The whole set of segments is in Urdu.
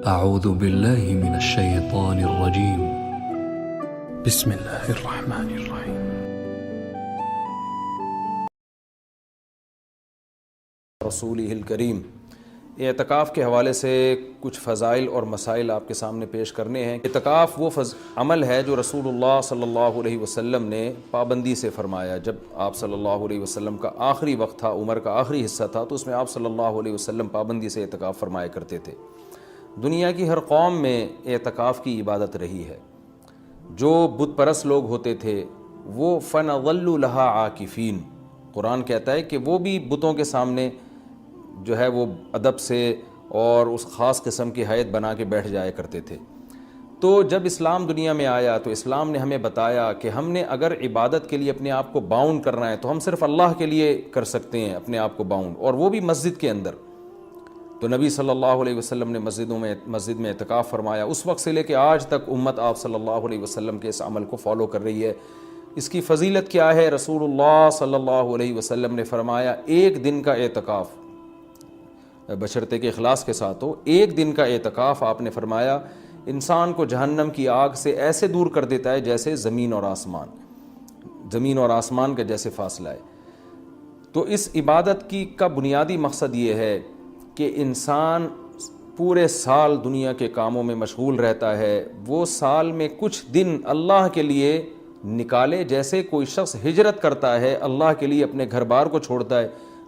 أعوذ بالله من الشيطان الرجيم. بسم الله الرحمن الرحيم. رسولہ الکریم. اعتکاف کے حوالے سے کچھ فضائل اور مسائل آپ کے سامنے پیش کرنے ہیں. اعتکاف وہ عمل ہے جو رسول اللہ صلی اللہ علیہ وسلم نے پابندی سے فرمایا. جب آپ صلی اللہ علیہ وسلم کا آخری وقت تھا، عمر کا آخری حصہ تھا، تو اس میں آپ صلی اللہ علیہ وسلم پابندی سے اعتکاف فرمایا کرتے تھے. دنیا کی ہر قوم میں اعتکاف کی عبادت رہی ہے. جو بت پرست لوگ ہوتے تھے وہ فَنَظَلُّ لَهَا عَاكِفِينَ، قرآن کہتا ہے کہ وہ بھی بتوں کے سامنے جو ہے وہ ادب سے اور اس خاص قسم کی ہیئت بنا کے بیٹھ جایا کرتے تھے. تو جب اسلام دنیا میں آیا تو اسلام نے ہمیں بتایا کہ ہم نے اگر عبادت کے لیے اپنے آپ کو باؤنڈ کرنا ہے تو ہم صرف اللہ کے لیے کر سکتے ہیں اپنے آپ کو باؤنڈ، اور وہ بھی مسجد کے اندر. تو نبی صلی اللہ علیہ وسلم نے مسجد میں اعتکاف فرمایا. اس وقت سے لے کے آج تک امت آپ صلی اللہ علیہ وسلم کے اس عمل کو فالو کر رہی ہے. اس کی فضیلت کیا ہے؟ رسول اللہ صلی اللہ علیہ وسلم نے فرمایا ایک دن کا اعتکاف، بشرطے کے اخلاص کے ساتھ ہو، ایک دن کا اعتکاف آپ نے فرمایا انسان کو جہنم کی آگ سے ایسے دور کر دیتا ہے جیسے زمین اور آسمان کا جیسے فاصلہ ہے. تو اس عبادت کا بنیادی مقصد یہ ہے کہ انسان پورے سال دنیا کے کاموں میں مشغول رہتا ہے، وہ سال میں کچھ دن اللہ کے لیے نکالے. جیسے کوئی شخص ہجرت کرتا ہے، اللہ کے لیے اپنے گھر بار کو چھوڑتا ہے،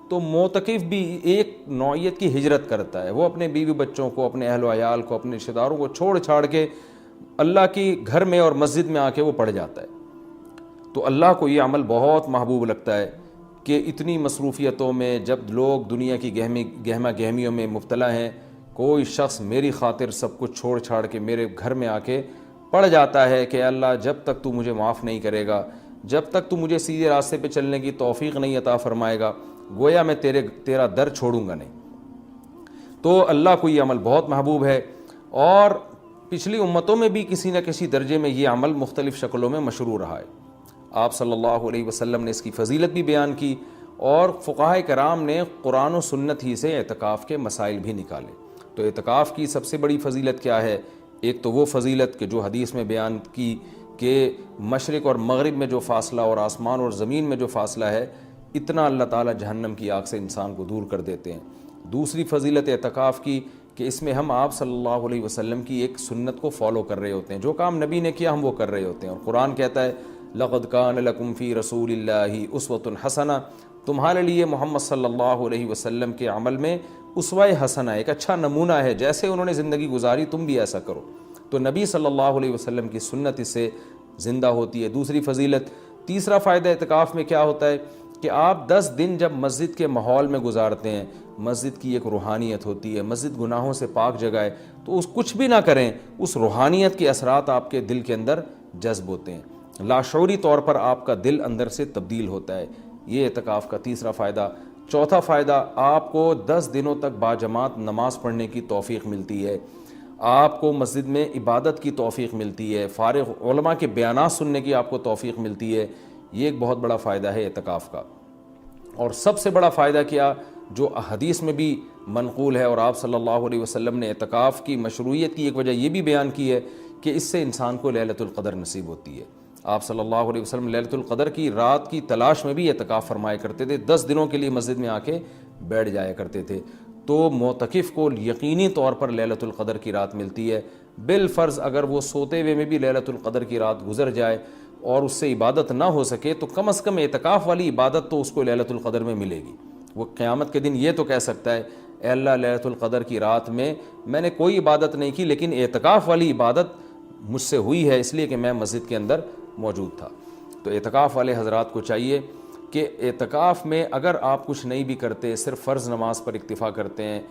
تو معتکف بھی ایک نوعیت کی ہجرت کرتا ہے. وہ اپنے بیوی بچوں کو، اپنے اہل و عیال کو، اپنے رشتہ داروں کو چھوڑ چھاڑ کے اللہ کی گھر میں اور مسجد میں آ کے وہ پڑ جاتا ہے. تو اللہ کو یہ عمل بہت محبوب لگتا ہے کہ اتنی مصروفیتوں میں جب لوگ دنیا کی گہما گہمیوں میں مبتلا ہیں، کوئی شخص میری خاطر سب کچھ چھوڑ چھاڑ کے میرے گھر میں آ کے پڑ جاتا ہے کہ اللہ جب تک تو مجھے معاف نہیں کرے گا، جب تک تو مجھے سیدھے راستے پہ چلنے کی توفیق نہیں عطا فرمائے گا، گویا میں تیرا در چھوڑوں گا نہیں. تو اللہ کو یہ عمل بہت محبوب ہے، اور پچھلی امتوں میں بھی کسی نہ کسی درجے میں یہ عمل مختلف شکلوں میں مشروع رہا ہے. آپ صلی اللہ علیہ وسلم نے اس کی فضیلت بھی بیان کی، اور فقہاء کرام نے قرآن و سنت ہی سے اعتکاف کے مسائل بھی نکالے. تو اعتکاف کی سب سے بڑی فضیلت کیا ہے؟ ایک تو وہ فضیلت کہ جو حدیث میں بیان کی کہ مشرق اور مغرب میں جو فاصلہ اور آسمان اور زمین میں جو فاصلہ ہے، اتنا اللہ تعالیٰ جہنم کی آگ سے انسان کو دور کر دیتے ہیں. دوسری فضیلت اعتکاف کی کہ اس میں ہم آپ صلی اللہ علیہ وسلم کی ایک سنت کو فالو کر رہے ہوتے ہیں. جو کام نبی نے کیا ہم وہ کر رہے ہوتے ہیں. اور قرآن کہتا ہے لَقَدْ كَانَ لَكُمْ فِي رَسُولِ اللَّهِ أُسْوَةٌ حَسَنَةٌ، تمہارے لیے محمد صلی اللہ علیہ وسلم کے عمل میں اسوہ حسنہ، ایک اچھا نمونہ ہے. جیسے انہوں نے زندگی گزاری تم بھی ایسا کرو. تو نبی صلی اللہ علیہ وسلم کی سنت اس سے زندہ ہوتی ہے. دوسری فضیلت. تیسرا فائدہ اعتکاف میں کیا ہوتا ہے کہ آپ 10 دن جب مسجد کے ماحول میں گزارتے ہیں، مسجد کی ایک روحانیت ہوتی ہے، مسجد گناہوں سے پاک جگہ ہے، تو اس کچھ بھی نہ کریں، اس روحانیت کے اثرات آپ کے دل کے اندر جذب ہوتے ہیں، لاشعوری طور پر آپ کا دل اندر سے تبدیل ہوتا ہے. یہ اعتکاف کا تیسرا فائدہ. چوتھا فائدہ، آپ کو 10 دنوں تک باجماعت نماز پڑھنے کی توفیق ملتی ہے، آپ کو مسجد میں عبادت کی توفیق ملتی ہے، فارغ علماء کے بیانات سننے کی آپ کو توفیق ملتی ہے. یہ ایک بہت بڑا فائدہ ہے اعتکاف کا. اور سب سے بڑا فائدہ کیا جو حدیث میں بھی منقول ہے، اور آپ صلی اللہ علیہ وسلم نے اعتکاف کی مشروعیت کی ایک وجہ یہ بھی بیان کی ہے کہ اس سے انسان کو لیلۃ القدر نصیب ہوتی ہے. آپ صلی اللہ علیہ وسلم لیلۃ القدر کی رات کی تلاش میں بھی اعتکاف فرمایا کرتے تھے. 10 دنوں کے لیے مسجد میں آ کے بیٹھ جایا کرتے تھے. تو معتکف کو یقینی طور پر لیلۃ القدر کی رات ملتی ہے. بالفرض اگر وہ سوتے ہوئے میں بھی لیلۃ القدر کی رات گزر جائے اور اس سے عبادت نہ ہو سکے تو کم از کم اعتکاف والی عبادت تو اس کو لیلۃ القدر میں ملے گی. وہ قیامت کے دن یہ تو کہہ سکتا ہے اے اللہ لیلۃ القدر کی رات میں نے کوئی عبادت نہیں کی، لیکن اعتکاف والی عبادت مجھ سے ہوئی ہے اس لیے کہ میں مسجد کے اندر موجود تھا. تو اعتکاف والے حضرات کو چاہیے کہ اعتکاف میں اگر آپ کچھ نہیں بھی کرتے، صرف فرض نماز پر اکتفا کرتے ہیں،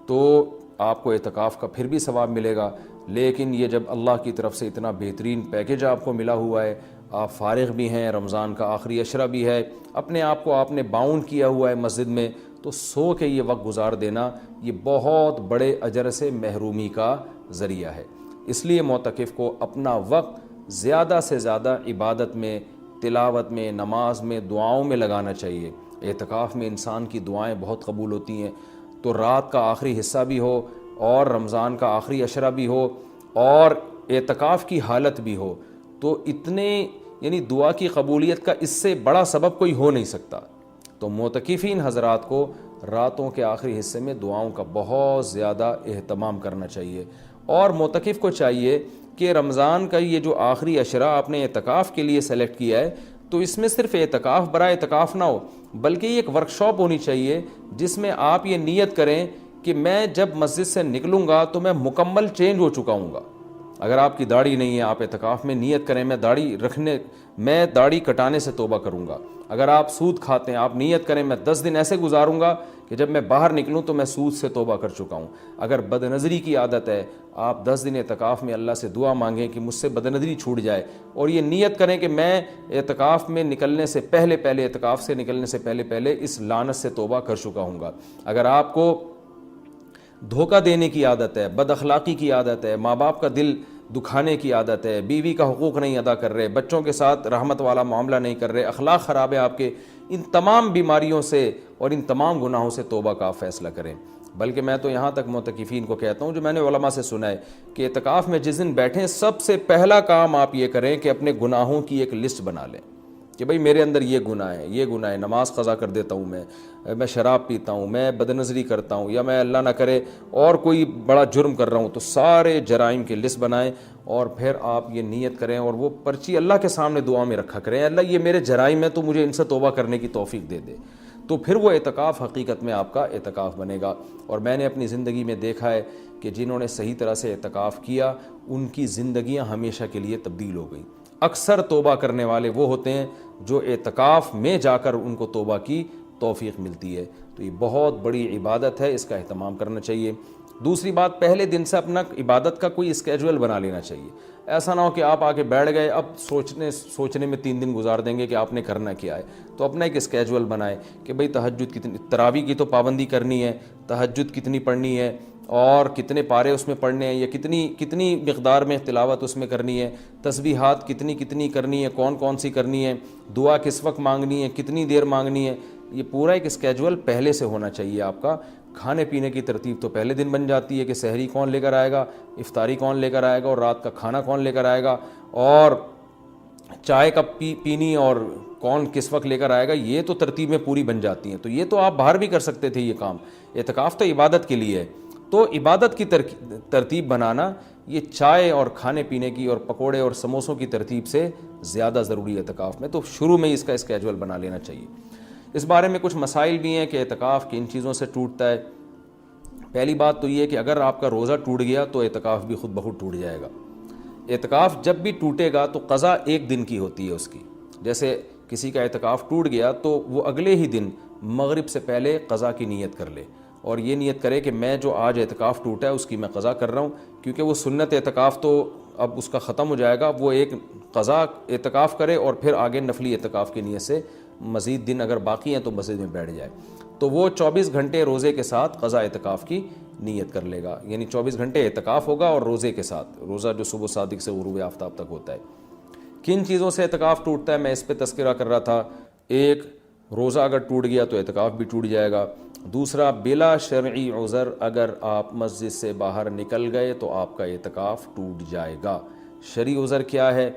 تو آپ کو اعتکاف کا پھر بھی ثواب ملے گا. لیکن یہ جب اللہ کی طرف سے اتنا بہترین پیکیج آپ کو ملا ہوا ہے، آپ فارغ بھی ہیں، رمضان کا آخری عشرہ بھی ہے، اپنے آپ کو آپ نے باؤنڈ کیا ہوا ہے مسجد میں، تو سو کے یہ وقت گزار دینا یہ بہت بڑے اجر سے محرومی کا ذریعہ ہے. اس لیے معتکف کو اپنا وقت زیادہ سے زیادہ عبادت میں، تلاوت میں، نماز میں، دعاؤں میں لگانا چاہیے. اعتکاف میں انسان کی دعائیں بہت قبول ہوتی ہیں. تو رات کا آخری حصہ بھی ہو، اور رمضان کا آخری عشرہ بھی ہو اور اعتکاف کی حالت بھی ہو، تو اتنے یعنی دعا کی قبولیت کا اس سے بڑا سبب کوئی ہو نہیں سکتا۔ تو معتکفین حضرات کو راتوں کے آخری حصے میں دعاؤں کا بہت زیادہ اہتمام کرنا چاہیے، اور معتکف کو چاہیے کہ رمضان کا یہ جو آخری عشرہ آپ نے اعتکاف کے لیے سلیکٹ کیا ہے، تو اس میں صرف اعتکاف برائے اعتکاف نہ ہو، بلکہ یہ ایک ورکشاپ ہونی چاہیے جس میں آپ یہ نیت کریں کہ میں جب مسجد سے نکلوں گا تو میں مکمل چینج ہو چکا ہوں گا۔ اگر آپ کی داڑھی نہیں ہے، آپ اعتکاف میں نیت کریں میں داڑھی کٹانے سے توبہ کروں گا۔ اگر آپ سود کھاتے ہیں، آپ نیت کریں میں 10 دن ایسے گزاروں گا کہ جب میں باہر نکلوں تو میں سود سے توبہ کر چکا ہوں۔ اگر بد نظری کی عادت ہے، آپ 10 دن اعتکاف میں اللہ سے دعا مانگیں کہ مجھ سے بد نظری چھوٹ جائے، اور یہ نیت کریں کہ میں اعتکاف میں نکلنے سے پہلے اعتکاف سے نکلنے سے پہلے اس لعنت سے توبہ کر چکا ہوں گا۔ اگر آپ کو دھوکہ دینے کی عادت ہے، بد اخلاقی کی عادت ہے، ماں باپ کا دل دکھانے کی عادت ہے، بیوی کا حقوق نہیں ادا کر رہے، بچوں کے ساتھ رحمت والا معاملہ نہیں کر رہے، اخلاق خراب ہے آپ کے، ان تمام بیماریوں سے اور ان تمام گناہوں سے توبہ کا فیصلہ کریں۔ بلکہ میں تو یہاں تک معتکفین کو کہتا ہوں، جو میں نے علماء سے سنا ہے، کہ اعتکاف میں جس دن بیٹھیں سب سے پہلا کام آپ یہ کریں کہ اپنے گناہوں کی ایک لسٹ بنا لیں کہ بھئی میرے اندر یہ گناہ ہے، نماز قضا کر دیتا ہوں، میں شراب پیتا ہوں، میں بدنظری کرتا ہوں، یا میں اللہ نہ کرے اور کوئی بڑا جرم کر رہا ہوں، تو سارے جرائم کی لسٹ بنائیں، اور پھر آپ یہ نیت کریں اور وہ پرچی اللہ کے سامنے دعا میں رکھا کریں، اللہ یہ میرے جرائم ہے تو مجھے ان سے توبہ کرنے کی توفیق دے دے، تو پھر وہ اعتکاف حقیقت میں آپ کا اعتکاف بنے گا۔ اور میں نے اپنی زندگی میں دیکھا ہے کہ جنہوں نے صحیح طرح سے اعتکاف کیا ان کی زندگیاں ہمیشہ کے لیے تبدیل ہو گئیں۔ اکثر توبہ کرنے والے وہ ہوتے ہیں جو اعتکاف میں جا کر ان کو توبہ کی توفیق ملتی ہے۔ تو یہ بہت بڑی عبادت ہے، اس کا اہتمام کرنا چاہیے۔ دوسری بات، پہلے دن سے اپنا عبادت کا کوئی اسکیجول بنا لینا چاہیے۔ ایسا نہ ہو کہ آپ آ کے بیٹھ گئے، اب سوچنے میں 3 دن گزار دیں گے کہ آپ نے کرنا کیا ہے۔ تو اپنا ایک اسکیجول بنائے کہ بھئی تہجد کتنی، تراویح کی تو پابندی کرنی ہے، تہجد کتنی پڑھنی ہے، اور کتنے پارے اس میں پڑھنے ہیں، یا کتنی مقدار میں تلاوت اس میں کرنی ہے، تسبیحات کتنی کرنی ہے، کون سی کرنی ہے، دعا کس وقت مانگنی ہے، کتنی دیر مانگنی ہے، یہ پورا ایک اسکیجول پہلے سے ہونا چاہیے آپ کا۔ کھانے پینے کی ترتیب تو پہلے دن بن جاتی ہے کہ سحری کون لے کر آئے گا، افطاری کون لے کر آئے گا، اور رات کا کھانا کون لے کر آئے گا، اور چائے کب پینی اور کون کس وقت لے کر آئے گا، یہ تو ترتیبیں پوری بن جاتی ہیں۔ تو یہ تو آپ باہر بھی کر سکتے تھے یہ کام، اعتکاف تو عبادت کے لیے ہے۔ تو عبادت کی ترتیب بنانا یہ چائے اور کھانے پینے کی اور پکوڑے اور سموسوں کی ترتیب سے زیادہ ضروری ہے اعتکاف میں، تو شروع میں اس کا اسکیجول بنا لینا چاہیے۔ اس بارے میں کچھ مسائل بھی ہیں کہ اعتکاف کن چیزوں سے ٹوٹتا ہے۔ پہلی بات تو یہ ہے کہ اگر آپ کا روزہ ٹوٹ گیا تو اعتکاف بھی خود بخود ٹوٹ جائے گا۔ اعتکاف جب بھی ٹوٹے گا تو قضا 1 دن کی ہوتی ہے اس کی، جیسے کسی کا اعتکاف ٹوٹ گیا تو وہ اگلے ہی دن مغرب سے پہلے قضا کی نیت کر لے، اور یہ نیت کرے کہ میں جو آج اعتکاف ٹوٹا ہے اس کی میں قضا کر رہا ہوں، کیونکہ وہ سنت اعتکاف تو اب اس کا ختم ہو جائے گا، وہ ایک قضا اعتکاف کرے اور پھر آگے نفلی اعتکاف کی نیت سے مزید دن اگر باقی ہیں تو مسجد میں بیٹھ جائے، تو وہ 24 گھنٹے روزے کے ساتھ قضا اعتکاف کی نیت کر لے گا، یعنی 24 گھنٹے اعتکاف ہوگا اور روزے کے ساتھ، روزہ جو صبح صادق سے غروب آفتاب تک ہوتا ہے۔ کن چیزوں سے اعتکاف ٹوٹتا ہے میں اس پہ تذکرہ کر رہا تھا۔ ایک، روزہ اگر ٹوٹ گیا تو اعتکاف بھی ٹوٹ جائے گا۔ دوسرا، بلا شرعی عذر اگر آپ مسجد سے باہر نکل گئے تو آپ کا اعتکاف ٹوٹ جائے گا۔ شرعی عذر کیا ہے؟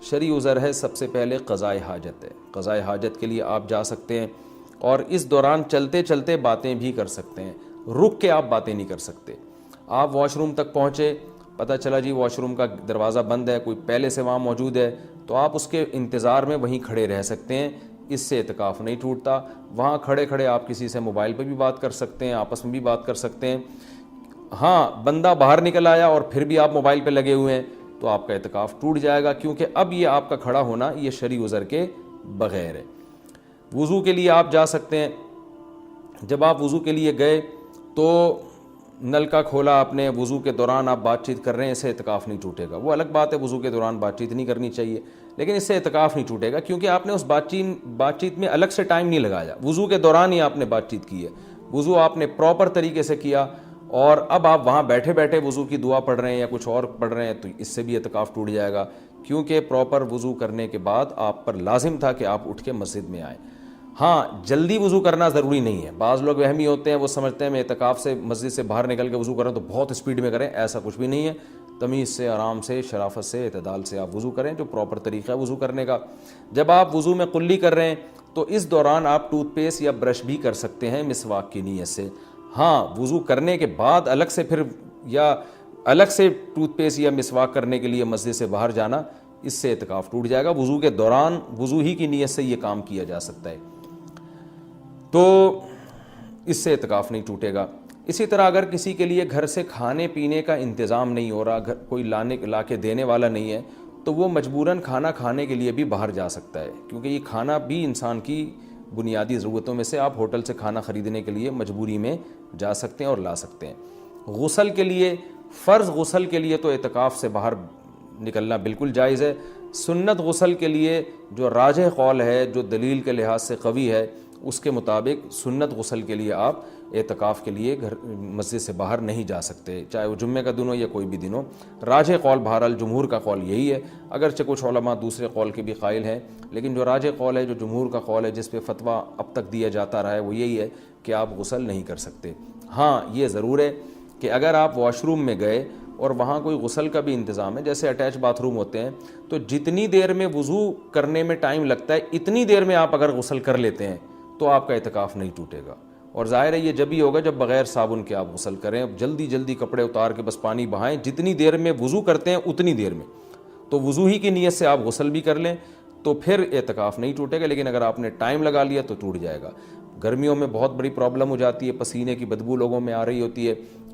شرعی عذر ہے سب سے پہلے قضائے حاجت ہے۔ قضائے حاجت کے لیے آپ جا سکتے ہیں اور اس دوران چلتے چلتے باتیں بھی کر سکتے ہیں، رک کے آپ باتیں نہیں کر سکتے۔ آپ واش روم تک پہنچے، پتہ چلا جی واش روم کا دروازہ بند ہے، کوئی پہلے سے وہاں موجود ہے، تو آپ اس کے انتظار میں وہیں کھڑے رہ سکتے ہیں، اس سے اعتکاف نہیں ٹوٹتا۔ وہاں کھڑے کھڑے آپ کسی سے موبائل پہ بھی بات کر سکتے ہیں، آپس میں بھی بات کر سکتے ہیں۔ ہاں، بندہ باہر نکل آیا اور پھر بھی آپ موبائل پہ لگے ہوئے ہیں تو آپ کا اعتکاف ٹوٹ جائے گا، کیونکہ اب یہ آپ کا کھڑا ہونا یہ شرعی عذر کے بغیر ہے۔ وضو کے لیے آپ جا سکتے ہیں، جب آپ وضو کے لیے گئے تو نل کا کھولا آپ نے، وضو کے دوران آپ بات چیت کر رہے ہیں، اس سے اعتکاف نہیں ٹوٹے گا۔ وہ الگ بات ہے وضو کے دوران بات چیت نہیں کرنی چاہیے، لیکن اس سے اعتکاف نہیں ٹوٹے گا، کیونکہ آپ نے اس بات چیت میں الگ سے ٹائم نہیں لگایا، وضو کے دوران ہی آپ نے بات چیت کی ہے، وضو آپ نے پراپر طریقے سے کیا، اور اب آپ وہاں بیٹھے بیٹھے وضو کی دعا پڑھ رہے ہیں یا کچھ اور پڑھ رہے ہیں تو اس سے بھی اعتکاف ٹوٹ جائے گا، کیونکہ پراپر وضو کرنے کے بعد آپ پر لازم تھا کہ آپ اٹھ کے مسجد میں آئیں۔ ہاں جلدی وضو کرنا ضروری نہیں ہے. بعض لوگ وہمی ہوتے ہیں, وہ سمجھتے ہیں میں اعتکاف سے مسجد سے باہر نکل کے وضو کریں تو بہت اسپیڈ میں کریں. ایسا کچھ بھی نہیں ہے. تمیز سے, آرام سے, شرافت سے, اعتدال سے آپ وضو کریں, جو پراپر طریقہ ہے وضو کرنے کا. جب آپ وضو میں قلی کر رہے ہیں تو اس دوران آپ ٹوتھ پیسٹ یا برش بھی کر سکتے ہیں مسواک کی نیت سے. ہاں وضو کرنے کے بعد الگ سے پھر یا الگ سے ٹوتھ پیسٹ یا مسواک کرنے کے لیے مسجد سے باہر جانا, اس سے اعتکاف ٹوٹ جائے گا. وضو کے دوران وضو ہی کی نیت سے یہ کام کیا جا سکتا ہے, تو اس سے اعتکاف نہیں ٹوٹے گا. اسی طرح اگر کسی کے لیے گھر سے کھانے پینے کا انتظام نہیں ہو رہا, کوئی لا کے دینے والا نہیں ہے, تو وہ مجبوراً کھانا کھانے کے لیے بھی باہر جا سکتا ہے, کیونکہ یہ کھانا بھی انسان کی بنیادی ضرورتوں میں سے. آپ ہوٹل سے کھانا خریدنے کے لیے مجبوری میں جا سکتے ہیں اور لا سکتے ہیں. غسل کے لیے, فرض غسل کے لیے تو اعتکاف سے باہر نکلنا بالکل جائز ہے. سنت غسل کے لیے جو راجح قول ہے, جو دلیل کے لحاظ سے قوی ہے, اس کے مطابق سنت غسل کے لیے آپ اعتکاف کے لیے گھر مسجد سے باہر نہیں جا سکتے, چاہے وہ جمعے کا دن ہو یا کوئی بھی دن ہو. راجح قول بہرحال جمہور کا قول یہی ہے, اگرچہ کچھ علماء دوسرے قول کے بھی قائل ہیں, لیکن جو راجح قول ہے, جو جمہور کا قول ہے, جس پہ فتویٰ اب تک دیا جاتا رہا ہے, وہ یہی ہے کہ آپ غسل نہیں کر سکتے. ہاں یہ ضرور ہے کہ اگر آپ واش روم میں گئے اور وہاں کوئی غسل کا بھی انتظام ہے, جیسے اٹیچ باتھ روم ہوتے ہیں, تو جتنی دیر میں وضو کرنے میں ٹائم لگتا ہے اتنی دیر میں آپ اگر غسل کر لیتے ہیں تو آپ کا اعتکاف نہیں ٹوٹے گا. اور ظاہر ہے یہ جب ہی ہوگا جب بغیر صابن کے آپ غسل کریں. اب جلدی جلدی کپڑے اتار کے بس پانی بہائیں, جتنی دیر میں وضو کرتے ہیں اتنی دیر میں, تو وضو ہی کی نیت سے آپ غسل بھی کر لیں تو پھر اعتکاف نہیں ٹوٹے گا. لیکن اگر آپ نے ٹائم لگا لیا تو ٹوٹ جائے گا. گرمیوں میں بہت بڑی پرابلم ہو جاتی ہے, پسینے کی بدبو لوگوں میں آ رہی ہوتی ہے,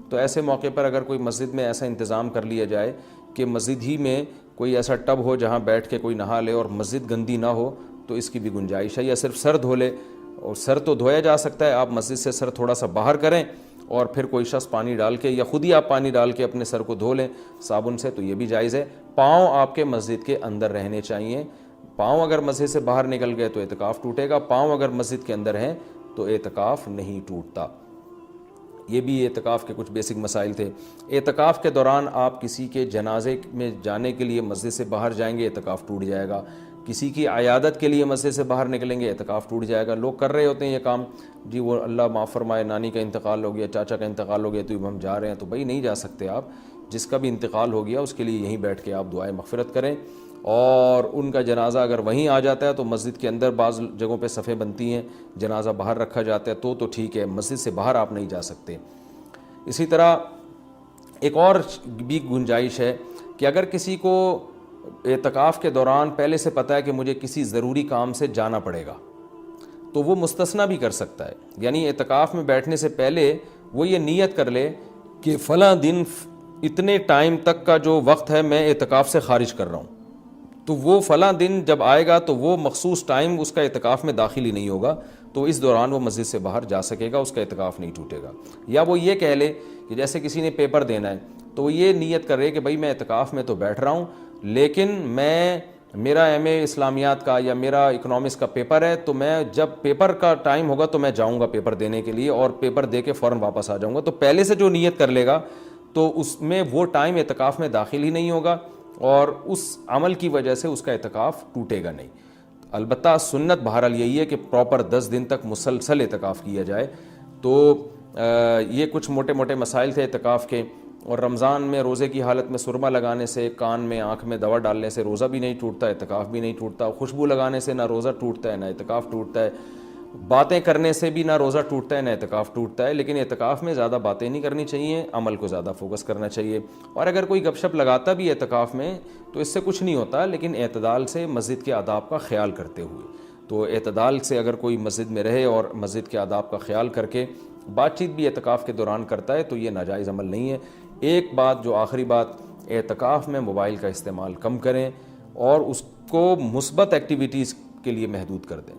تو ایسے موقع پر اگر کوئی مسجد میں ایسا انتظام کر لیا جائے کہ مسجد ہی میں کوئی ایسا ٹب ہو جہاں بیٹھ کے کوئی نہا لے اور مسجد گندی نہ ہو, تو اس کی بھی گنجائش ہے. یا صرف سر دھو لے, اور سر تو دھویا جا سکتا ہے, آپ مسجد سے سر تھوڑا سا باہر کریں اور پھر کوئی شخص پانی ڈال کے یا خود ہی آپ پانی ڈال کے اپنے سر کو دھو لیں صابن سے, تو یہ بھی جائز ہے. پاؤں آپ کے مسجد کے اندر رہنے چاہیے. پاؤں اگر مسجد سے باہر نکل گئے تو اعتکاف ٹوٹے گا, پاؤں اگر مسجد کے اندر ہیں تو اعتکاف نہیں ٹوٹتا. یہ بھی اعتکاف کے کچھ بیسک مسائل تھے. اعتکاف کے دوران آپ کسی کے جنازے میں جانے کے لیے مسجد سے باہر جائیں گے, اعتکاف ٹوٹ جائے گا. کسی کی عیادت کے لیے مسجد سے باہر نکلیں گے, اعتکاف ٹوٹ جائے گا. لوگ کر رہے ہوتے ہیں یہ کام, جی وہ اللہ معاف فرمائے نانی کا انتقال ہو گیا, چاچا کا انتقال ہو گیا, تو ہم جا رہے ہیں. تو بھائی نہیں جا سکتے آپ. جس کا بھی انتقال ہو گیا اس کے لیے یہیں بیٹھ کے آپ دعائے مغفرت کریں, اور ان کا جنازہ اگر وہیں آ جاتا ہے تو مسجد کے اندر بعض جگہوں پہ صفیں بنتی ہیں, جنازہ باہر رکھا جاتا ہے تو ٹھیک ہے, مسجد سے باہر آپ نہیں جا سکتے. اسی طرح ایک اور بھی گنجائش ہے کہ اگر کسی کو اعتکاف کے دوران پہلے سے پتہ ہے کہ مجھے کسی ضروری کام سے جانا پڑے گا, تو وہ مستثنیٰ بھی کر سکتا ہے. یعنی اعتکاف میں بیٹھنے سے پہلے وہ یہ نیت کر لے کہ فلاں دن اتنے ٹائم تک کا جو وقت ہے میں اعتکاف سے خارج کر رہا ہوں, تو وہ فلاں دن جب آئے گا تو وہ مخصوص ٹائم اس کا اعتکاف میں داخل ہی نہیں ہوگا, تو اس دوران وہ مسجد سے باہر جا سکے گا, اس کا اعتکاف نہیں ٹوٹے گا. یا وہ یہ کہہ لے کہ جیسے کسی نے پیپر دینا ہے تو وہ یہ نیت کر رہے کہ بھائی میں اعتکاف میں تو بیٹھ رہا ہوں, لیکن میرا ایم اے اسلامیات کا یا میرا اکنامکس کا پیپر ہے, تو میں جب پیپر کا ٹائم ہوگا تو میں جاؤں گا پیپر دینے کے لیے, اور پیپر دے کے فوراً واپس آ جاؤں گا. تو پہلے سے جو نیت کر لے گا تو اس میں وہ ٹائم اعتکاف میں داخل ہی نہیں ہوگا, اور اس عمل کی وجہ سے اس کا اعتکاف ٹوٹے گا نہیں. البتہ سنت بہرحال یہی ہے کہ پراپر 10 دن تک مسلسل اعتکاف کیا جائے. تو یہ کچھ موٹے موٹے مسائل تھے اعتکاف کے. اور رمضان میں روزے کی حالت میں سرما لگانے سے, کان میں آنکھ میں دوا ڈالنے سے روزہ بھی نہیں ٹوٹتا, اعتکاف بھی نہیں ٹوٹتا. خوشبو لگانے سے نہ روزہ ٹوٹتا ہے نہ اعتکاف ٹوٹتا ہے. باتیں کرنے سے بھی نہ روزہ ٹوٹتا ہے نہ اعتکاف ٹوٹتا ہے. لیکن اعتکاف میں زیادہ باتیں نہیں کرنی چاہیے, عمل کو زیادہ فوکس کرنا چاہیے. اور اگر کوئی گپ شپ لگاتا بھی اعتکاف میں تو اس سے کچھ نہیں ہوتا, لیکن اعتدال سے مسجد کے آداب کا خیال کرتے ہوئے. تو اعتدال سے اگر کوئی مسجد میں رہے اور مسجد کے آداب کا خیال کر کے بات چیت بھی اعتکاف کے دوران کرتا ہے تو یہ ناجائز عمل نہیں ہے. ایک بات جو آخری بات, اعتکاف میں موبائل کا استعمال کم کریں اور اس کو مثبت ایکٹیویٹیز کے لیے محدود کر دیں.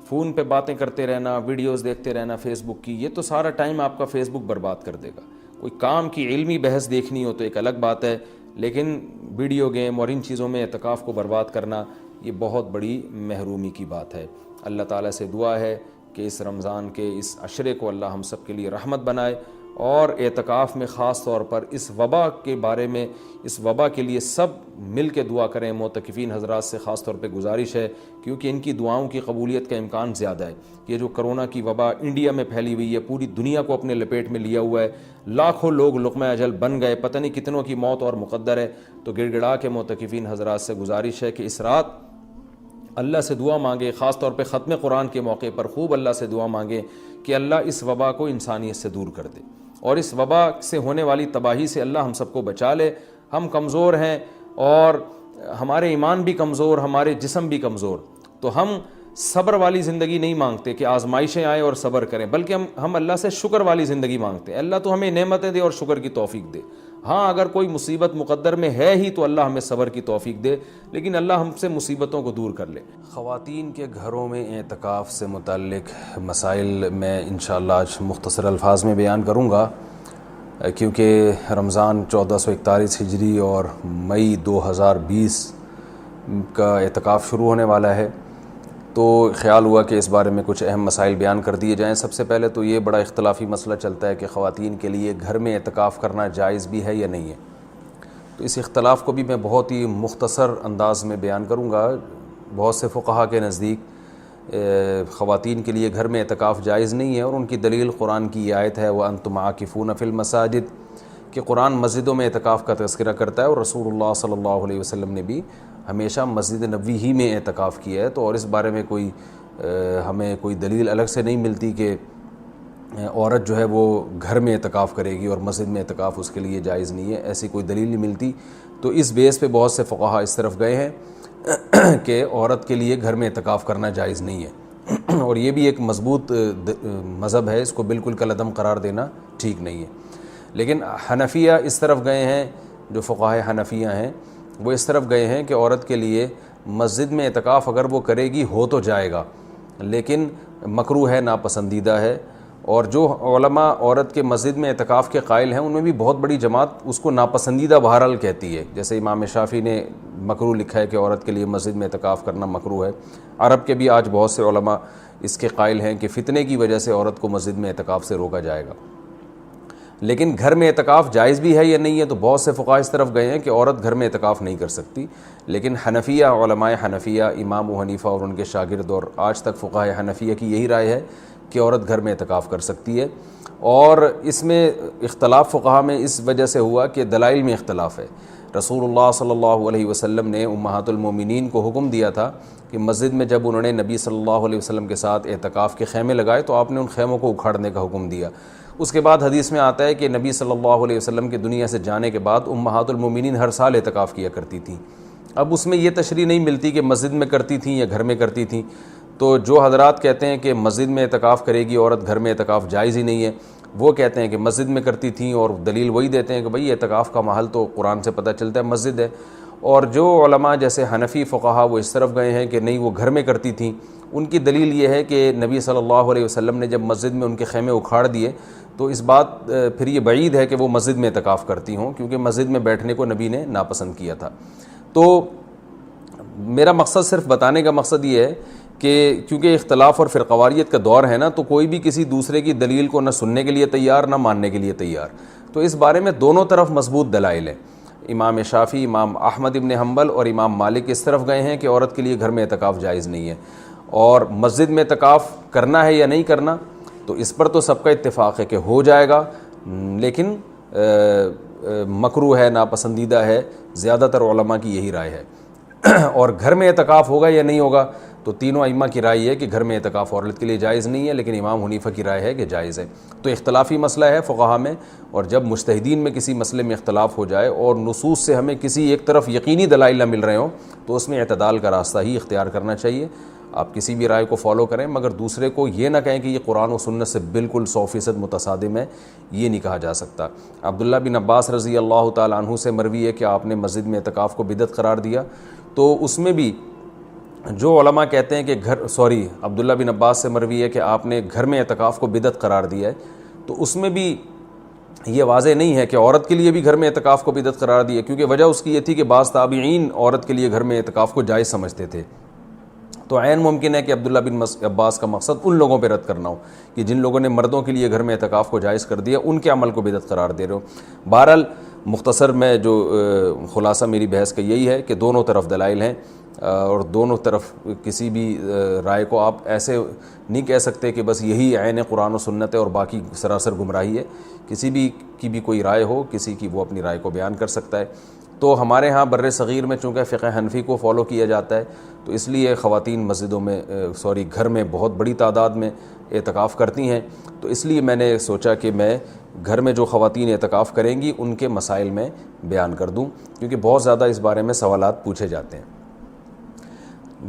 فون پہ باتیں کرتے رہنا, ویڈیوز دیکھتے رہنا فیس بک کی, یہ تو سارا ٹائم آپ کا فیس بک برباد کر دے گا. کوئی کام کی علمی بحث دیکھنی ہو تو ایک الگ بات ہے, لیکن ویڈیو گیم اور ان چیزوں میں اعتکاف کو برباد کرنا یہ بہت بڑی محرومی کی بات ہے. اللہ تعالیٰ سے دعا ہے کہ اس رمضان کے اس عشرے کو اللہ ہم سب کے لیے رحمت بنائے, اور اعتکاف میں خاص طور پر اس وبا کے بارے میں، اس وبا کے لیے سب مل کے دعا کریں۔ معتکفین حضرات سے خاص طور پہ گزارش ہے، کیونکہ ان کی دعاؤں کی قبولیت کا امکان زیادہ ہے۔ یہ جو کرونا کی وبا انڈیا میں پھیلی ہوئی ہے، پوری دنیا کو اپنے لپیٹ میں لیا ہوا ہے، لاکھوں لوگ لقمہ اجل بن گئے، پتہ نہیں کتنوں کی موت اور مقدر ہے۔ تو گڑ گڑا کے معتکفین حضرات سے گزارش ہے کہ اس رات اللہ سے دعا مانگے، خاص طور پہ ختم قرآن کے موقع پر خوب اللہ سے دعا مانگے کہ اللہ اس وبا کو انسانیت سے دور کر دے، اور اس وبا سے ہونے والی تباہی سے اللہ ہم سب کو بچا لے۔ ہم کمزور ہیں اور ہمارے ایمان بھی کمزور، ہمارے جسم بھی کمزور، تو ہم صبر والی زندگی نہیں مانگتے کہ آزمائشیں آئیں اور صبر کریں، بلکہ ہم اللہ سے شکر والی زندگی مانگتے ہیں۔ اللہ تو ہمیں نعمتیں دے اور شکر کی توفیق دے۔ ہاں اگر کوئی مصیبت مقدر میں ہے ہی تو اللہ ہمیں صبر کی توفیق دے، لیکن اللہ ہم سے مصیبتوں کو دور کر لے۔ خواتین کے گھروں میں اعتکاف سے متعلق مسائل میں انشاءاللہ آج مختصر الفاظ میں بیان کروں گا، کیونکہ رمضان 1441 ہجری اور مئی 2020 کا اعتکاف شروع ہونے والا ہے، تو خیال ہوا کہ اس بارے میں کچھ اہم مسائل بیان کر دیے جائیں۔ سب سے پہلے تو یہ بڑا اختلافی مسئلہ چلتا ہے کہ خواتین کے لیے گھر میں اعتکاف کرنا جائز بھی ہے یا نہیں ہے، تو اس اختلاف کو بھی میں بہت ہی مختصر انداز میں بیان کروں گا۔ بہت سے فقہا کے نزدیک خواتین کے لیے گھر میں اعتکاف جائز نہیں ہے، اور ان کی دلیل قرآن کی یہ آیت ہے وَأَنْتُمْ عَاكِفُونَ فِي الْمَسَاجِدِ، کہ قرآن مسجدوں میں اعتکاف کا تذکرہ کرتا ہے، اور رسول اللہ صلی اللہ علیہ وسلم نے بھی ہمیشہ مسجد نبوی ہی میں اعتکاف کیا ہے۔ تو اور اس بارے میں ہمیں کوئی دلیل الگ سے نہیں ملتی کہ عورت جو ہے وہ گھر میں اعتکاف کرے گی اور مسجد میں اعتکاف اس کے لیے جائز نہیں ہے، ایسی کوئی دلیل نہیں ملتی۔ تو اس بیس پہ بہت سے فقہا اس طرف گئے ہیں کہ عورت کے لیے گھر میں اعتکاف کرنا جائز نہیں ہے، اور یہ بھی ایک مضبوط مذہب ہے، اس کو بالکل کالعدم قرار دینا ٹھیک نہیں ہے۔ لیکن حنفیہ اس طرف گئے ہیں، جو فقہائے حنفیہ ہیں وہ اس طرف گئے ہیں کہ عورت کے لیے مسجد میں اعتکاف اگر وہ کرے گی ہو تو جائے گا، لیکن مکروہ ہے، ناپسندیدہ ہے۔ اور جو علماء عورت کے مسجد میں اعتکاف کے قائل ہیں ان میں بھی بہت بڑی جماعت اس کو ناپسندیدہ بہرحال کہتی ہے، جیسے امام شافعی نے مکروہ لکھا ہے کہ عورت کے لیے مسجد میں اعتکاف کرنا مکروہ ہے۔ عرب کے بھی آج بہت سے علماء اس کے قائل ہیں کہ فتنے کی وجہ سے عورت کو مسجد میں اعتکاف سے روکا جائے گا۔ لیکن گھر میں اعتکاف جائز بھی ہے یا نہیں ہے، تو بہت سے فقہاء اس طرف گئے ہیں کہ عورت گھر میں اعتکاف نہیں کر سکتی، لیکن حنفیہ، علماء حنفیہ، امام ابو حنیفہ اور ان کے شاگرد اور آج تک فقہاء حنفیہ کی یہی رائے ہے کہ عورت گھر میں اعتکاف کر سکتی ہے۔ اور اس میں اختلاف فقہاء میں اس وجہ سے ہوا کہ دلائل میں اختلاف ہے۔ رسول اللہ صلی اللہ علیہ وسلم نے امہات المومنین کو حکم دیا تھا کہ مسجد میں جب انہوں نے نبی صلی اللہ علیہ وسلم کے ساتھ اعتکاف کے خیمے لگائے تو آپ نے ان خیموں کو اکھاڑنے کا حکم دیا۔ اس کے بعد حدیث میں آتا ہے کہ نبی صلی اللہ علیہ وسلم کے دنیا سے جانے کے بعد امہات المومنین ہر سال اعتکاف کیا کرتی تھیں۔ اب اس میں یہ تشریح نہیں ملتی کہ مسجد میں کرتی تھیں یا گھر میں کرتی تھیں، تو جو حضرات کہتے ہیں کہ مسجد میں اعتکاف کرے گی عورت، گھر میں اعتکاف جائز ہی نہیں ہے، وہ کہتے ہیں کہ مسجد میں کرتی تھیں، اور دلیل وہی دیتے ہیں کہ بھئی اعتکاف کا محل تو قرآن سے پتہ چلتا ہے مسجد ہے۔ اور جو علماء جیسے حنفی فقہا وہ اس طرف گئے ہیں کہ نہیں وہ گھر میں کرتی تھیں، ان کی دلیل یہ ہے کہ نبی صلی اللہ علیہ وسلم نے جب مسجد میں ان کے خیمے اکھاڑ دیے تو اس بات پھر یہ بعید ہے کہ وہ مسجد میں اعتکاف کرتی ہوں، کیونکہ مسجد میں بیٹھنے کو نبی نے ناپسند کیا تھا۔ تو میرا مقصد صرف بتانے کا مقصد یہ ہے کہ کیونکہ اختلاف اور فرقواریت کا دور ہے نا، تو کوئی بھی کسی دوسرے کی دلیل کو نہ سننے کے لیے تیار نہ ماننے کے لیے تیار، تو اس بارے میں دونوں طرف مضبوط دلائل ہیں۔ امام شافعی، امام احمد ابن حنبل اور امام مالک اس طرف گئے ہیں کہ عورت کے لیے گھر میں اعتکاف جائز نہیں ہے، اور مسجد میں اعتکاف کرنا ہے یا نہیں کرنا، تو اس پر تو سب کا اتفاق ہے کہ ہو جائے گا، لیکن مکروہ ہے، ناپسندیدہ ہے، زیادہ تر علماء کی یہی رائے ہے۔ اور گھر میں اعتکاف ہوگا یا نہیں ہوگا، تو تینوں ائمہ کی رائے ہے کہ گھر میں اعتکاف عورت کے لیے جائز نہیں ہے، لیکن امام حنیفہ کی رائے ہے کہ جائز ہے۔ تو اختلافی مسئلہ ہے فقہا میں، اور جب مجتہدین میں کسی مسئلے میں اختلاف ہو جائے اور نصوص سے ہمیں کسی ایک طرف یقینی دلائل نہ مل رہے ہوں، تو اس میں اعتدال کا راستہ ہی اختیار کرنا چاہیے۔ آپ کسی بھی رائے کو فالو کریں، مگر دوسرے کو یہ نہ کہیں کہ یہ قرآن و سنت سے بالکل 100% متصادم ہے، یہ نہیں کہا جا سکتا۔ عبداللہ بن عباس رضی اللہ تعالیٰ عنہ سے مروی ہے کہ آپ نے مسجد میں اعتکاف کو بدعت قرار دیا، تو اس میں بھی جو علماء کہتے ہیں کہ عبداللہ بن عباس سے مروی ہے کہ آپ نے گھر میں اعتکاف کو بدعت قرار دیا ہے، تو اس میں بھی یہ واضح نہیں ہے کہ عورت کے لیے بھی گھر میں اعتکاف کو بدعت قرار دیا، کیونکہ وجہ اس کی یہ تھی کہ بعض تابعین عورت کے لیے گھر میں اعتکاف کو جائز سمجھتے تھے، تو عین ممکن ہے کہ عبداللہ بن عباس کا مقصد ان لوگوں پہ رد کرنا ہو کہ جن لوگوں نے مردوں کے لیے گھر میں اعتکاف کو جائز کر دیا، ان کے عمل کو بدعت قرار دے رہے ہو۔ بہرحال مختصر میں جو خلاصہ میری بحث کا یہی ہے کہ دونوں طرف دلائل ہیں، اور دونوں طرف کسی بھی رائے کو آپ ایسے نہیں کہہ سکتے کہ بس یہی عین قرآن و سنت ہے اور باقی سراسر گمراہی ہے۔ کسی بھی کی بھی کوئی رائے ہو، کسی کی وہ اپنی رائے کو بیان کر سکتا ہے۔ تو ہمارے ہاں بر صغیر میں چونکہ فقہ حنفی کو فالو کیا جاتا ہے، تو اس لیے خواتین مسجدوں میں گھر میں بہت بڑی تعداد میں اعتکاف کرتی ہیں، تو اس لیے میں نے سوچا کہ میں گھر میں جو خواتین اعتکاف کریں گی ان کے مسائل میں بیان کر دوں، کیونکہ بہت زیادہ اس بارے میں سوالات پوچھے جاتے ہیں۔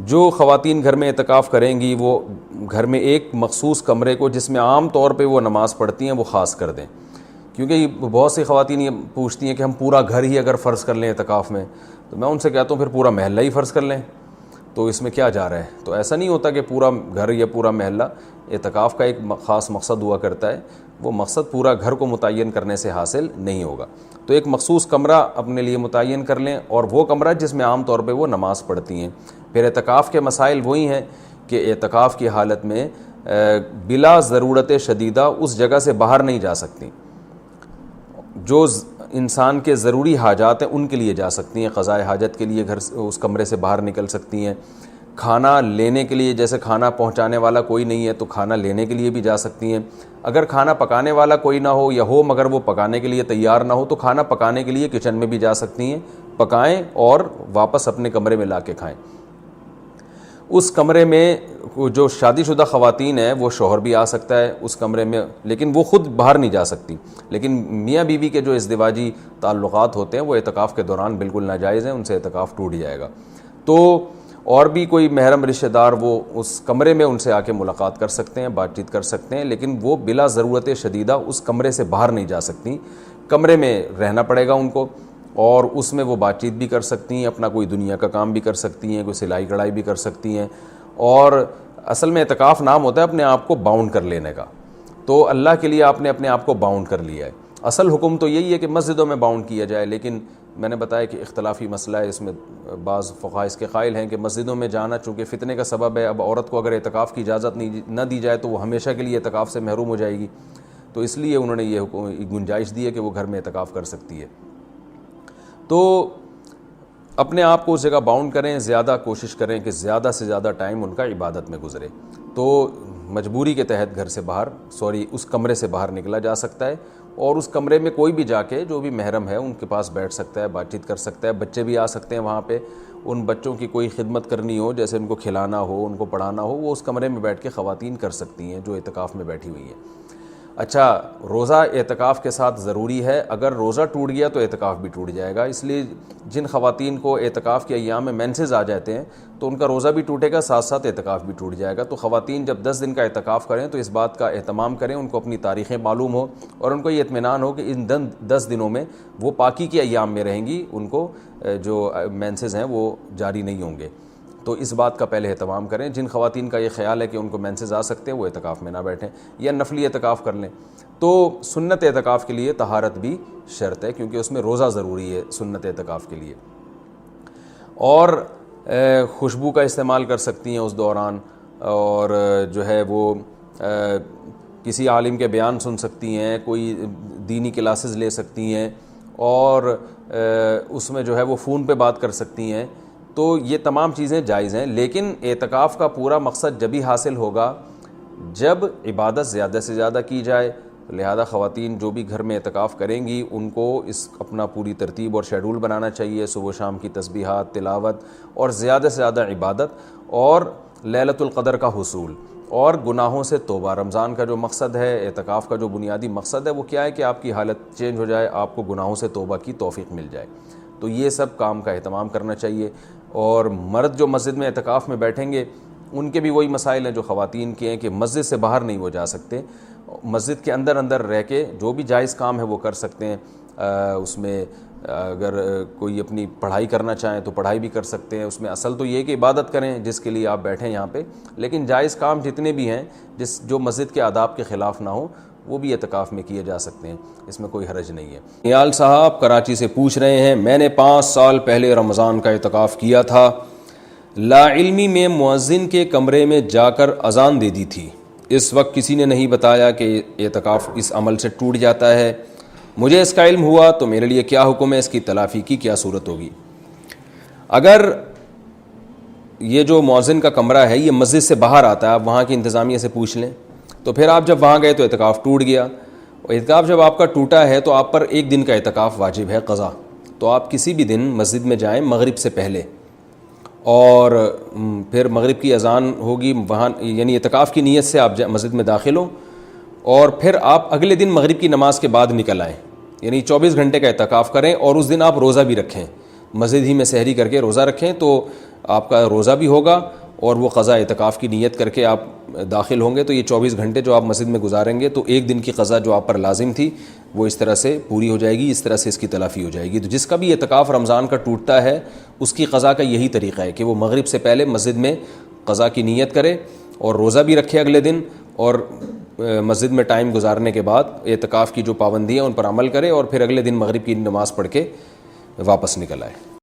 جو خواتین گھر میں اعتکاف کریں گی وہ گھر میں ایک مخصوص کمرے کو جس میں عام طور پہ وہ نماز پڑھتی ہیں وہ خاص کر دیں، کیونکہ بہت سی خواتین یہ پوچھتی ہیں کہ ہم پورا گھر ہی اگر فرض کر لیں اعتکاف میں، تو میں ان سے کہتا ہوں پھر پورا محلہ ہی فرض کر لیں، تو اس میں کیا جا رہا ہے؟ تو ایسا نہیں ہوتا کہ پورا گھر یا پورا محلہ، اعتکاف کا ایک خاص مقصد ہوا کرتا ہے، وہ مقصد پورا گھر کو متعین کرنے سے حاصل نہیں ہوگا۔ تو ایک مخصوص کمرہ اپنے لیے متعین کر لیں، اور وہ کمرہ جس میں عام طور پہ وہ نماز پڑھتی ہیں۔ پھر اعتکاف کے مسائل وہی ہیں کہ اعتکاف کی حالت میں بلا ضرورت شدیدہ اس جگہ سے باہر نہیں جا سکتی، جو انسان کے ضروری حاجات ہیں ان کے لیے جا سکتی ہیں، قضاء حاجت کے لیے گھر اس کمرے سے باہر نکل سکتی ہیں، کھانا لینے کے لیے جیسے کھانا پہنچانے والا کوئی نہیں ہے تو کھانا لینے کے لیے بھی جا سکتی ہیں، اگر کھانا پکانے والا کوئی نہ ہو یا ہو مگر وہ پکانے کے لیے تیار نہ ہو تو کھانا پکانے کے لیے کچن میں بھی جا سکتی ہیں، پکائیں اور واپس اپنے کمرے میں لا کے کھائیں۔ اس کمرے میں جو شادی شدہ خواتین ہیں وہ شوہر بھی آ سکتا ہے اس کمرے میں، لیکن وہ خود باہر نہیں جا سکتی، لیکن میاں بیوی کے جو ازدواجی تعلقات ہوتے ہیں وہ اعتکاف کے دوران بالکل ناجائز ہیں، ان سے اعتکاف ٹوٹ جائے گا۔ تو اور بھی کوئی محرم رشتہ دار وہ اس کمرے میں ان سے آ کے ملاقات کر سکتے ہیں، بات چیت کر سکتے ہیں، لیکن وہ بلا ضرورت شدیدہ اس کمرے سے باہر نہیں جا سکتی، کمرے میں رہنا پڑے گا ان کو، اور اس میں وہ بات چیت بھی کر سکتی ہیں، اپنا کوئی دنیا کا کام بھی کر سکتی ہیں، کوئی سلائی کڑھائی بھی کر سکتی ہیں۔ اور اصل میں اعتکاف نام ہوتا ہے اپنے آپ کو باؤنڈ کر لینے کا، تو اللہ کے لیے آپ نے اپنے آپ کو باؤنڈ کر لیا ہے۔ اصل حکم تو یہی ہے کہ مسجدوں میں باؤنڈ کیا جائے، لیکن میں نے بتایا کہ اختلافی مسئلہ ہے، اس میں بعض فقہاء اس کے قائل ہیں کہ مسجدوں میں جانا چونکہ فتنے کا سبب ہے، اب عورت کو اگر اعتکاف کی اجازت نہ دی جائے تو وہ ہمیشہ کے لیے اعتکاف سے محروم ہو جائے گی، تو اس لیے انہوں نے یہ گنجائش دی ہے کہ وہ گھر میں اعتکاف کر سکتی ہے۔ تو اپنے آپ کو اس جگہ باؤنڈ کریں، زیادہ کوشش کریں کہ زیادہ سے زیادہ ٹائم ان کا عبادت میں گزرے، تو مجبوری کے تحت گھر سے باہر اس کمرے سے باہر نکلا جا سکتا ہے، اور اس کمرے میں کوئی بھی جا کے جو بھی محرم ہے ان کے پاس بیٹھ سکتا ہے، بات چیت کر سکتا ہے، بچے بھی آ سکتے ہیں وہاں پہ، ان بچوں کی کوئی خدمت کرنی ہو جیسے ان کو کھلانا ہو، ان کو پڑھانا ہو، وہ اس کمرے میں بیٹھ کے خواتین کر سکتی ہیں جو اعتکاف میں بیٹھی ہوئی ہیں۔ اچھا، روزہ اعتکاف کے ساتھ ضروری ہے، اگر روزہ ٹوٹ گیا تو اعتکاف بھی ٹوٹ جائے گا، اس لیے جن خواتین کو اعتکاف کے ایام میں مینسز آ جاتے ہیں تو ان کا روزہ بھی ٹوٹے گا، ساتھ ساتھ اعتکاف بھی ٹوٹ جائے گا۔ تو خواتین جب 10 دن کا اعتکاف کریں تو اس بات کا اہتمام کریں، ان کو اپنی تاریخیں معلوم ہو اور ان کو یہ اطمینان ہو کہ ان 10 دنوں میں وہ پاکی کے ایام میں رہیں گی، ان کو جو مینسز ہیں وہ جاری نہیں ہوں گے، تو اس بات کا پہلے اہتمام کریں۔ جن خواتین کا یہ خیال ہے کہ ان کو مینسز آ سکتے ہیں وہ اعتکاف میں نہ بیٹھیں یا نفلی اعتکاف کر لیں۔ تو سنت اعتکاف کے لیے طہارت بھی شرط ہے، کیونکہ اس میں روزہ ضروری ہے سنت اعتکاف کے لیے، اور خوشبو کا استعمال کر سکتی ہیں اس دوران، اور جو ہے وہ کسی عالم کے بیان سن سکتی ہیں، کوئی دینی کلاسز لے سکتی ہیں، اور اس میں جو ہے وہ فون پہ بات کر سکتی ہیں، تو یہ تمام چیزیں جائز ہیں۔ لیکن اعتکاف کا پورا مقصد جبھی حاصل ہوگا جب عبادت زیادہ سے زیادہ کی جائے، لہذا خواتین جو بھی گھر میں اعتکاف کریں گی ان کو اس اپنا پوری ترتیب اور شیڈول بنانا چاہیے، صبح و شام کی تسبیحات، تلاوت، اور زیادہ سے زیادہ عبادت اور لیلۃ القدر کا حصول اور گناہوں سے توبہ۔ رمضان کا جو مقصد ہے، اعتکاف کا جو بنیادی مقصد ہے وہ کیا ہے کہ آپ کی حالت چینج ہو جائے، آپ کو گناہوں سے توبہ کی توفیق مل جائے، تو یہ سب کام کا اہتمام کرنا چاہیے۔ اور مرد جو مسجد میں اعتکاف میں بیٹھیں گے ان کے بھی وہی مسائل ہیں جو خواتین کے ہیں کہ مسجد سے باہر نہیں وہ جا سکتے، مسجد کے اندر رہ کے جو بھی جائز کام ہے وہ کر سکتے ہیں، اس میں اگر کوئی اپنی پڑھائی کرنا چاہیں تو پڑھائی بھی کر سکتے ہیں، اس میں اصل تو یہ کہ عبادت کریں جس کے لیے آپ بیٹھیں یہاں پہ، لیکن جائز کام جتنے بھی ہیں جو مسجد کے آداب کے خلاف نہ ہو وہ بھی اعتکاف میں کیے جا سکتے ہیں، اس میں کوئی حرج نہیں ہے۔ نیال صاحب کراچی سے پوچھ رہے ہیں، میں نے 5 سال پہلے رمضان کا اعتکاف کیا تھا، لا علمی میں مؤذن کے کمرے میں جا کر اذان دے دی تھی. اس وقت کسی نے نہیں بتایا کہ اعتکاف اس عمل سے ٹوٹ جاتا ہے. مجھے اس کا علم ہوا تو میرے لیے کیا حکم ہے, اس کی تلافی کی کیا صورت ہوگی؟ اگر یہ جو مؤذن کا کمرہ ہے یہ مسجد سے باہر آتا ہے, آپ وہاں کی انتظامیہ سے پوچھ لیں, تو پھر آپ جب وہاں گئے تو اعتکاف ٹوٹ گیا. اعتکاف جب آپ کا ٹوٹا ہے تو آپ پر ایک دن کا اعتکاف واجب ہے قضا. تو آپ کسی بھی دن مسجد میں جائیں مغرب سے پہلے, اور پھر مغرب کی اذان ہوگی وہاں, یعنی اعتکاف کی نیت سے آپ مسجد میں داخل ہوں, اور پھر آپ اگلے دن مغرب کی نماز کے بعد نکل آئیں, یعنی 24 گھنٹے کا اعتکاف کریں, اور اس دن آپ روزہ بھی رکھیں, مسجد ہی میں سحری کر کے روزہ رکھیں, تو آپ کا روزہ بھی ہوگا اور وہ قضا اعتکاف کی نیت کر کے آپ داخل ہوں گے. تو یہ 24 گھنٹے جو آپ مسجد میں گزاریں گے تو ایک دن کی قضا جو آپ پر لازم تھی وہ اس طرح سے پوری ہو جائے گی, اس طرح سے اس کی تلافی ہو جائے گی. تو جس کا بھی اعتکاف رمضان کا ٹوٹتا ہے اس کی قضا کا یہی طریقہ ہے کہ وہ مغرب سے پہلے مسجد میں قضا کی نیت کرے اور روزہ بھی رکھے اگلے دن, اور مسجد میں ٹائم گزارنے کے بعد اعتکاف کی جو پابندیاں ان پر عمل کرے, اور پھر اگلے دن مغرب کی نماز پڑھ کے واپس نکل آئے.